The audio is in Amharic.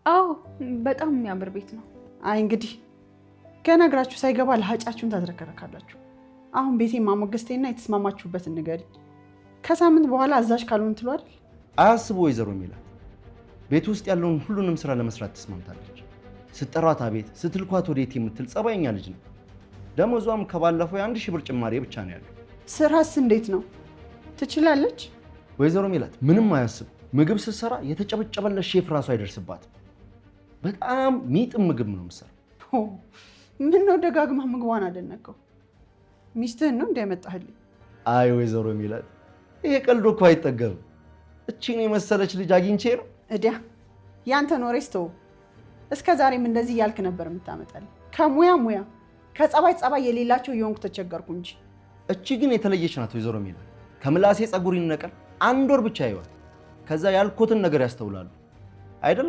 አዎ በጣም የሚያምር ቤት ነው። አይ እንግዲህ ገና እግራችሁ ሳይገባ ለሀጫችሁን ታዝረከረካላችሁ። አሁን ቤቴን ማሞገስቴና የተስማማችሁበትን ንገሪ። ከሳምንት በኋላ አዛዥ ካልሆን ትሉ አይደል? አያስቡ ወይዘሮ ሜላት ቤት ውስጥ ያለውን ሁሉንም ስራ ለመስራት ተስማምታለች። ስትጠሯት አቤት ስትልኳት ወዴት የምትል ጸባይኛ ልጅ ነው። ደሞዟም ከባለፈው የ1000 ብር ጭማሪ ብቻ ነው ያለው። ስራስ እንዴት ነው? ትችላለች? ወይዘሮ ሜላት ምንም አያስብ። ምግብ ስትሰራ የተጨበጨበለት ሼፍ ራሱ አይደርስባትም። በጣም ሚጥም ምግብ ነው የምትሰራው። ምን ነው ደጋግማ ምግቧን አደነቀው? ሚስትህን ነው እንዳይመጣህልኝ? አይ ወይዘሮ ሜላት ይሄ ቀልዶ እኮ አይጠገብም። እቺን የመሰለች ልጅ አግኝቼ ነው እዲያ ያንተ ኖሬስ ተው። እስከ ዛሬም እንደዚህ እያልክ ነበር የምታመጣልኝ። ከሙያ ሙያ ከጸባይ ጸባይ የሌላቸው እየሆንኩ ተቸገርኩ እንጂ። እቺ ግን የተለየች ናት ወይዘሮ ሜላት። ከምላሴ ጸጉር ይነቀል 1 ወር ብቻ ይዋል። ከዛ ያልኩትን ነገር ያስተውላሉ አይደል?